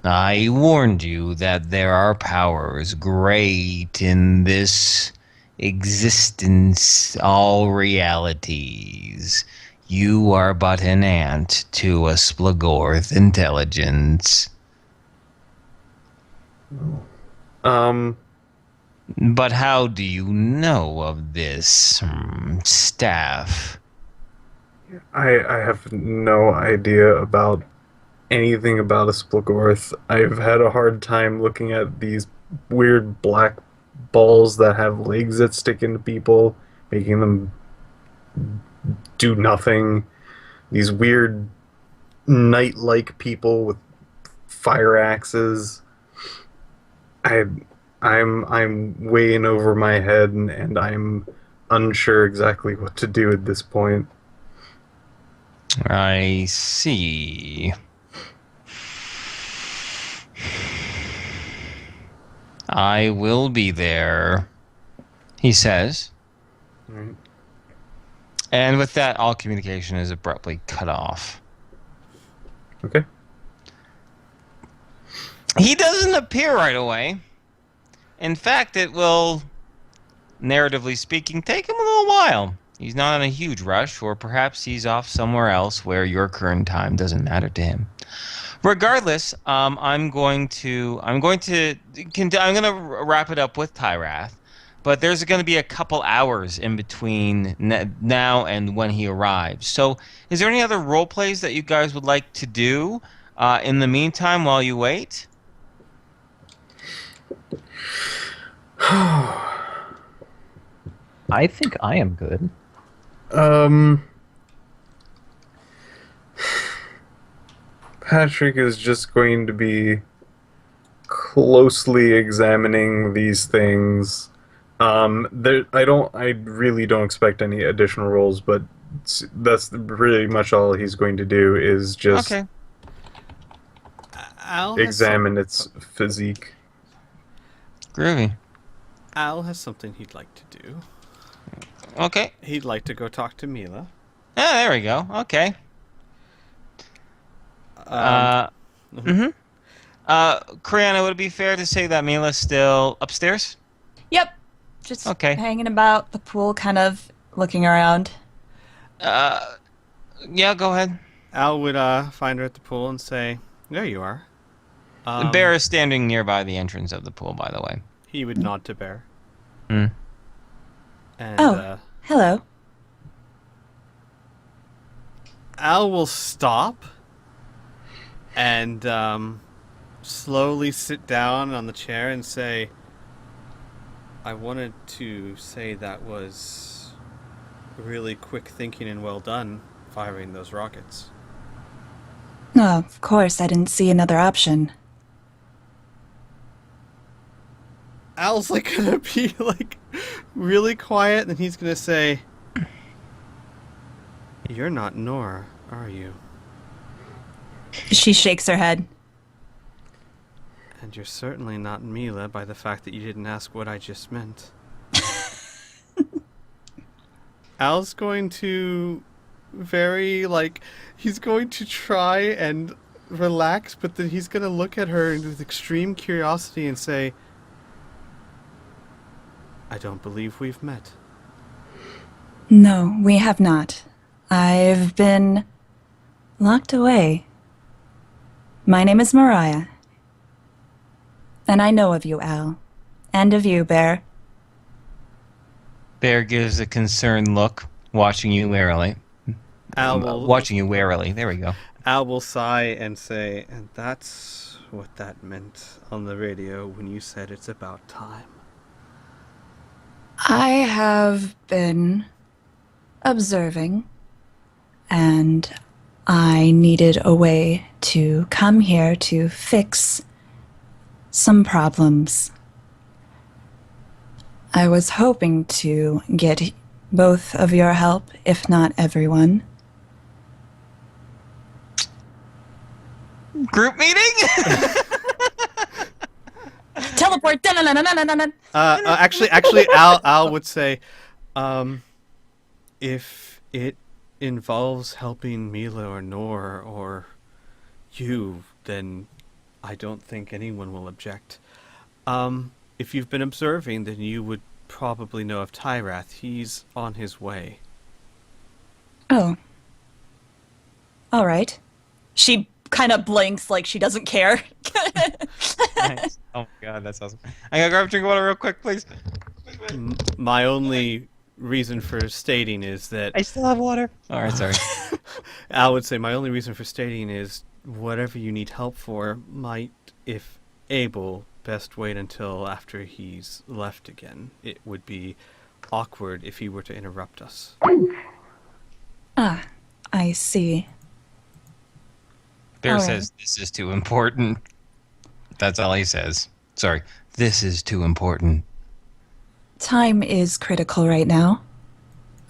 I warned you that there are powers great in this existence, all realities. You are but an ant to a Splagorth intelligence. Um, But how do you know of this staff? I have no idea about anything about a Splagorth. I've had a hard time looking at these weird black balls that have legs that stick into people, making them do nothing. These weird knight-like people with fire axes. I I'm way in over my head, and I'm unsure exactly what to do at this point. I see. I will be there, he says. Right. And with that, all communication is abruptly cut off. Okay. He doesn't appear right away. In fact, it will, narratively speaking, take him a little while. He's not in a huge rush, or perhaps he's off somewhere else where your current time doesn't matter to him. Regardless, I'm going to wrap it up with Tyrath, but there's going to be a couple hours in between now and when he arrives. So, is there any other role plays that you guys would like to do in the meantime while you wait? I think I am good. Patrick is just going to be closely examining these things. I really don't expect any additional rolls, but that's pretty much all he's going to do is just Okay. Al examine its physique. Groovy. Al has something he'd like to do. Okay. He'd like to go talk to Mila. Ah, there we go. Okay. Um, Kriana, would it be fair to say that Mila's still upstairs? Yep. Just Okay. hanging about the pool, kind of looking around. Yeah, go ahead. Al would find her at the pool and say, "There you are." The bear is standing nearby the entrance of the pool, by the way. He would nod to Bear. Hmm. And Oh. Hello. Al will stop and slowly sit down on the chair and say, "I wanted to say that was really quick thinking and well done, firing those rockets." Oh, of course, I didn't see another option. Al's gonna be really quiet, and then he's gonna say, "You're not Nora, are you? She shakes her head. And you're certainly not Mila by the fact that you didn't ask what I just meant." Al's going to he's going to try and relax, but then he's gonna look at her with extreme curiosity and say, "I don't believe we've met." No, we have not. I've been locked away. My name is Mariah. And I know of you, Al. And of you, Bear. Bear gives a concerned look, watching you warily. Watching you warily. There we go. Al will sigh and say, "And that's what that meant on the radio when you said it's about time." I have been observing, and I needed a way to come here to fix some problems. I was hoping to get both of your help, if not everyone. Group meeting? Teleport! Actually, Al would say, if it involves helping Mila or Nor or you, then I don't think anyone will object. If you've been observing, then you would probably know of Tyrath. He's on his way. Oh. All right. She kind of blinks like she doesn't care. Nice. Oh my god, that's awesome. I gotta grab a drink of water real quick, please. My only reason for stating is that I still have water. Alright, sorry. Al would say my only reason for stating is whatever you need help for might, if able, best wait until after he's left again. It would be awkward if he were to interrupt us. Ah, I see. Bear All right. says this is too important. That's all he says. Sorry. This is too important. Time is critical right now.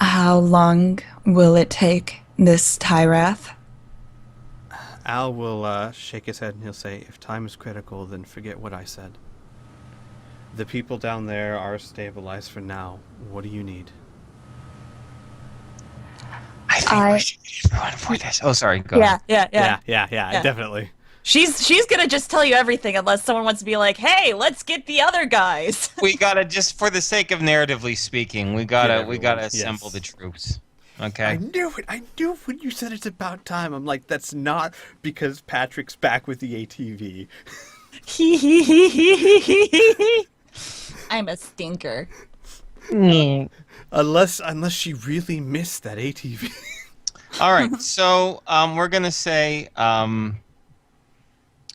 How long will it take this Tyrath? Al will shake his head and he'll say, if time is critical, then forget what I said. The people down there are stabilized for now. What do you need? I think we should get everyone for this. Oh, sorry. Go ahead. Yeah, definitely. She's gonna just tell you everything unless someone wants to be like, hey, let's get the other guys. We gotta, just for the sake of narratively speaking, we gotta assemble yes. the troops. Okay. I knew it. I knew when you said it's about time. I'm like, that's not because Patrick's back with the ATV. I'm a stinker. Unless she really missed that ATV. All right. So we're gonna say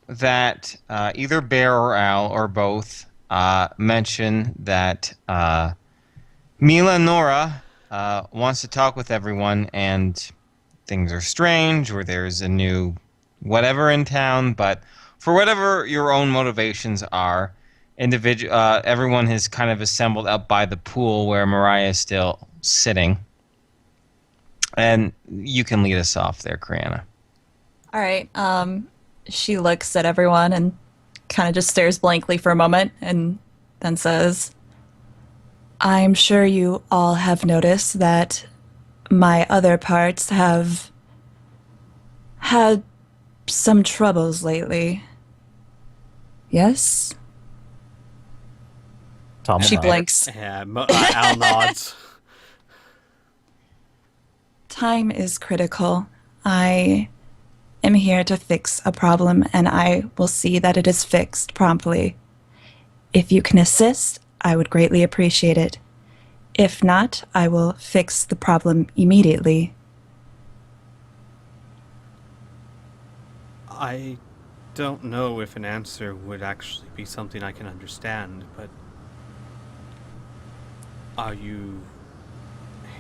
that either Bear or Al or both mention that Mila Nora wants to talk with everyone, and things are strange, or there's a new whatever in town. But for whatever your own motivations are, everyone has kind of assembled up by the pool where Mariah is still sitting, and you can lead us off there, Kriana. All right. She looks at everyone and kind of just stares blankly for a moment and then says, I'm sure you all have noticed that my other parts have had some troubles lately. Yes? Tom will She nod. blinks. Yeah, Al nods. Time is critical. I am here to fix a problem, and I will see that it is fixed promptly. If you can assist, I would greatly appreciate it. If not, I will fix the problem immediately. I don't know if an answer would actually be something I can understand, but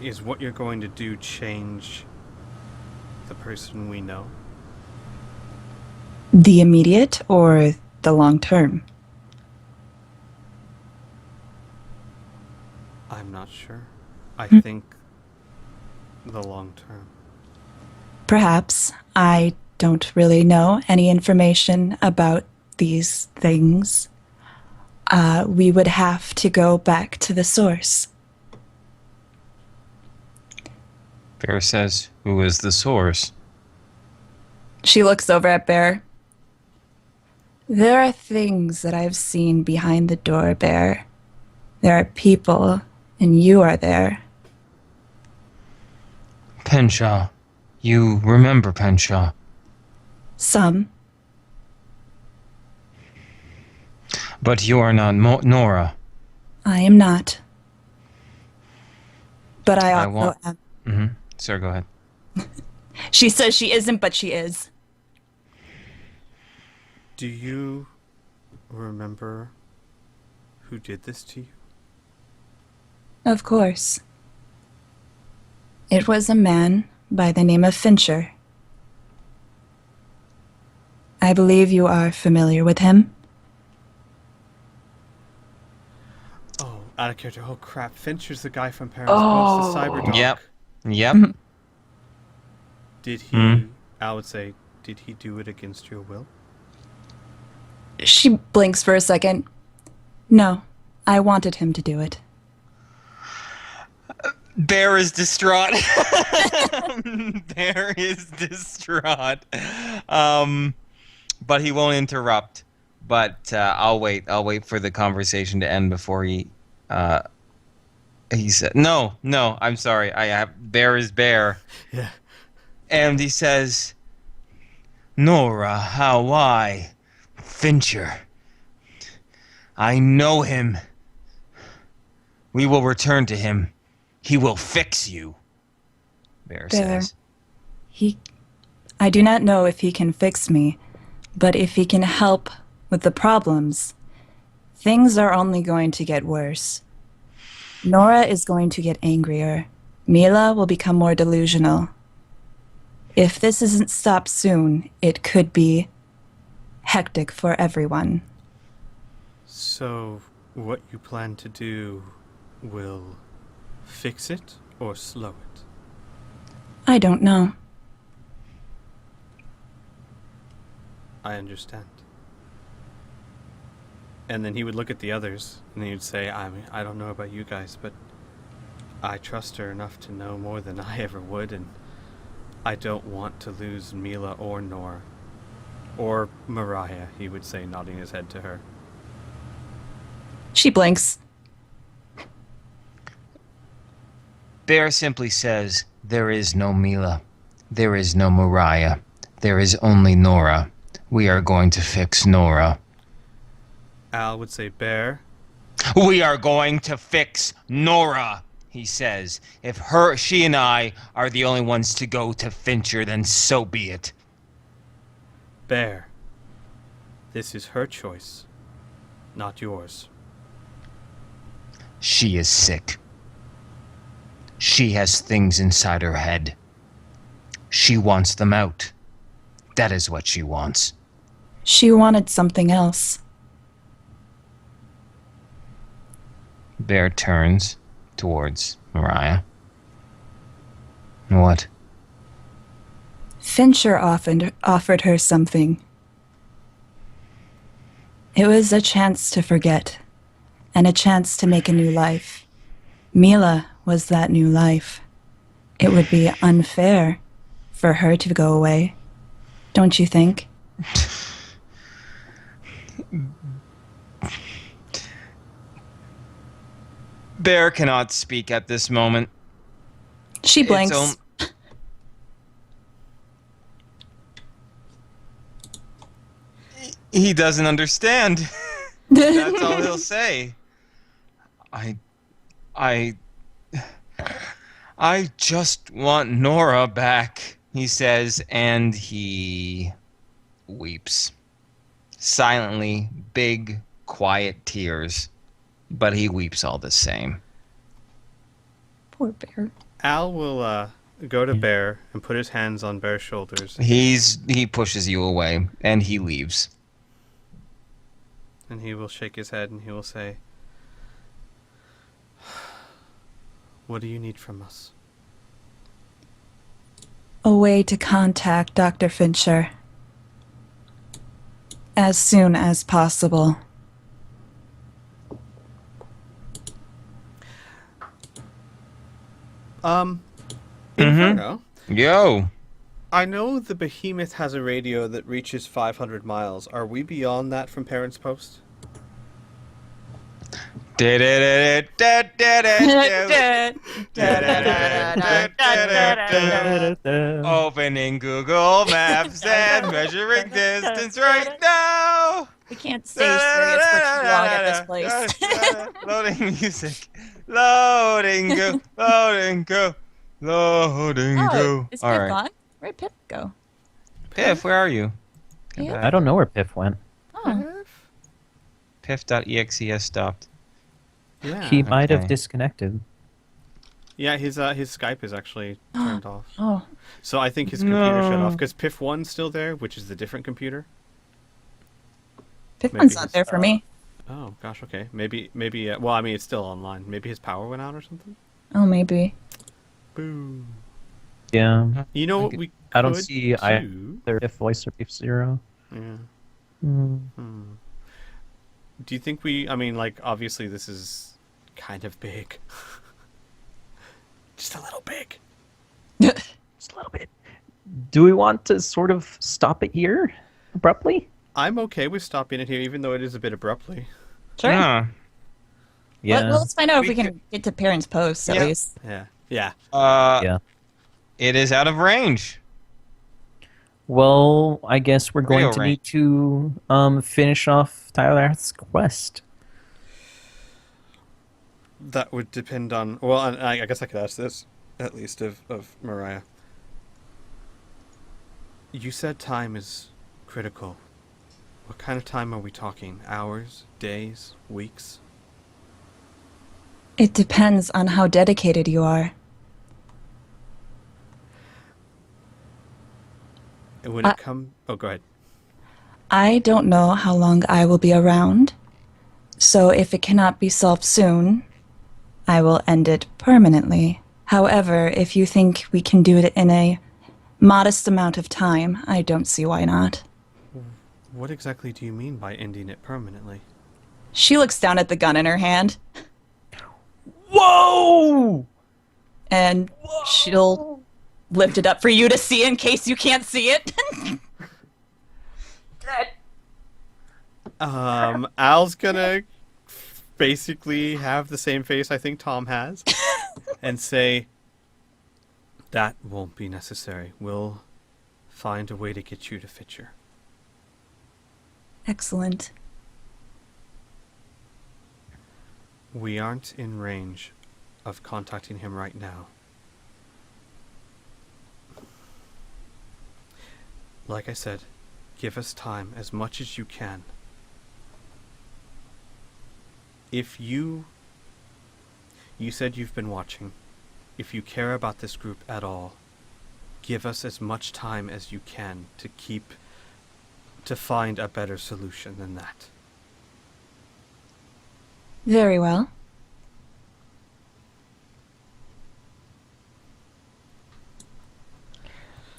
is what you're going to do change the person we know? The immediate or the long term? I'm not sure. I Hmm. think the long term. Perhaps. I don't really know any information about these things. We would have to go back to the source. Bear says, who is the source? She looks over at Bear. There are things that I've seen behind the door, Bear. There are people, and you are there. Penshaw. You remember Penshaw. Some. But you are not Nora. I am not. But I I also want- am. Mm-hmm. Sir, go ahead. She says she isn't, but she is. Do you remember who did this to you? Of course. It was a man by the name of Fincher. I believe you are familiar with him. Oh, out of character. Oh, crap. Fincher's the guy from Parents Post, the cyber dog. Yep. Did he, I would say, did he do it against your will? She blinks for a second. No, I wanted him to do it. Bear is distraught. Bear is distraught. But he won't interrupt. But I'll wait. I'll wait for the conversation to end before he said, no, I'm sorry. Bear is Bear. Yeah. And he says, Nora, how I, Fincher, I know him. We will return to him. He will fix you, Bear says. I do not know if he can fix me, but if he can help with the problems, things are only going to get worse. Nora is going to get angrier. Mila will become more delusional. If this isn't stopped soon, it could be hectic for everyone. So, what you plan to do will fix it or slow it? I don't know. I understand. And then he would look at the others, and he would say, I don't know about you guys, but I trust her enough to know more than I ever would, and I don't want to lose Mila or Nora. Or Mariah, he would say, nodding his head to her. She blinks. Bear simply says, there is no Mila. There is no Mariah. There is only Nora. We are going to fix Nora. Al would say, Bear. We are going to fix Nora, he says. If she and I are the only ones to go to Fincher, then so be it. Bear. This is her choice, not yours. She is sick. She has things inside her head. She wants them out. That is what she wants. She wanted something else. Bear turns towards Mariah. What? Fincher offered her something. It was a chance to forget, and a chance to make a new life. Mila was that new life. It would be unfair for her to go away. Don't you think? Bear cannot speak at this moment. She blinks. He doesn't understand. That's all he'll say. I just want Nora back, he says, and he weeps. Silently, big, quiet tears, but he weeps all the same. Poor Bear. Al will go to Bear and put his hands on Bear's shoulders. He pushes you away, and he leaves. And he will shake his head and he will say, what do you need from us? A way to contact Dr. Fincher. As soon as possible. Inferno. Yo. I know the behemoth has a radio that reaches 500 miles. Are we beyond that from Parents Post? Opening Google Maps and measuring distance right now. We can't stay serious for too long at this place. Loading music. Loading go. Loading go. Loading go. Is All Pip right. gone? Where'd Pip go? Piff, where are you? Yeah. I don't know where Piff went. Oh. Piff.exe has stopped. Yeah. He might have okay. disconnected. Yeah, his Skype is actually turned off. Oh. So I think his computer shut off because Piff 1's still there, which is the different computer. Pifflin's not his- there for me. Oh gosh, okay. Maybe. Well, I mean, it's still online. Maybe his power went out or something. Oh, maybe. Boo. Yeah. You know what we could I don't see do? either if voice or beef zero. Yeah. Hmm. Do you think I mean, like, obviously this is kind of big. Just a little big. Just a little bit. Do we want to sort of stop it here abruptly? I'm okay with stopping it here, even though it is a bit abruptly. Sure. Huh. Yeah. Well, let's find out if We we can get to parents' posts at Yeah. least. Yeah. Yeah. Yeah. It is out of range. Well, I guess we're going Real to range. need to finish off Tyler's quest. That would depend on. Well, and I guess I could ask this, at least, of Mariah. You said time is critical. What kind of time are we talking? Hours? Days? Weeks? It depends on how dedicated you are. And when it comes. Oh, go ahead. I don't know how long I will be around, so if it cannot be solved soon, I will end it permanently. However, if you think we can do it in a modest amount of time, I don't see why not. What exactly do you mean by ending it permanently? She looks down at the gun in her hand, Whoa! and she'll lift it up for you to see in case you can't see it. Al's gonna basically have the same face I think Tom has and say, that won't be necessary. We'll find a way to get you to Fitcher. Excellent. We aren't in range of contacting him right now. Like I said, give us time as much as you can. If you said you've been watching. If you care about this group at all, give us as much time as you can to find a better solution than that. Very well.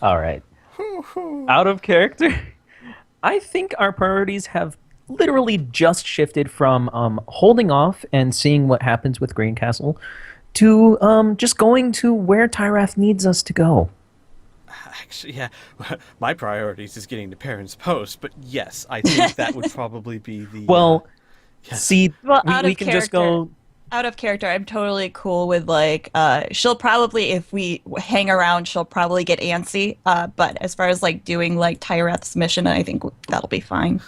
All right. Out of character, I think our priorities have literally just shifted from holding off and seeing what happens with Greencastle to just going to where Tyrath needs us to go. Actually, yeah, my priorities is getting to Parents' Post, but yes, I think that would probably be the... Well, yes. see, Well, we, out we of can just go... Out of character, I'm totally cool with, like, she'll probably, if we hang around, she'll probably get antsy. But as far as, like, doing, like, Tyrath's mission, I think that'll be fine.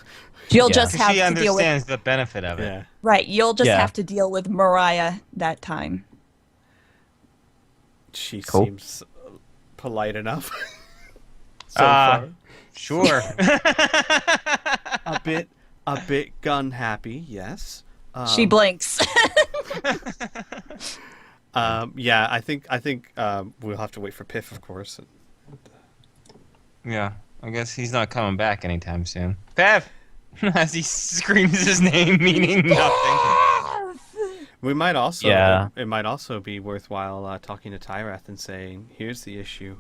You'll Yeah. just have She to deal with... understands the benefit of it. Yeah. Right, you'll just Yeah. have to deal with Mariah that time. She Cool. seems polite enough. so Ah. far. Sure. A bit gun happy, yes. She blinks. Yeah, I think we'll have to wait for Piff, of course. Yeah. I guess he's not coming back anytime soon. Pev! As he screams his name, meaning nothing. We might also, Yeah. it might also be worthwhile talking to Tyrath and saying, here's the issue.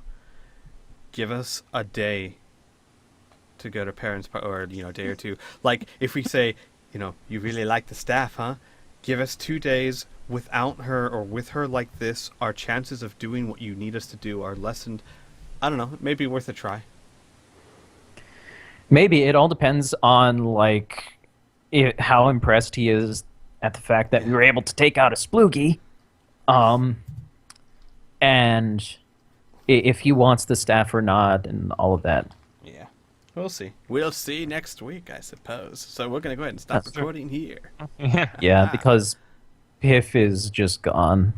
Give us a day to go to Parents' or, a day or two. Like, if we say, you really like the staff, huh? Give us 2 days without her or with her like this. Our chances of doing what you need us to do are lessened. I don't know. It may be worth a try. Maybe it all depends on like how impressed he is at the fact that we were able to take out a sploogie, and if he wants the staff or not, and all of that. Yeah. We'll see. We'll see next week, I suppose. So we're going to go ahead and stop That's true. recording here. Yeah. Yeah, because Piff is just gone.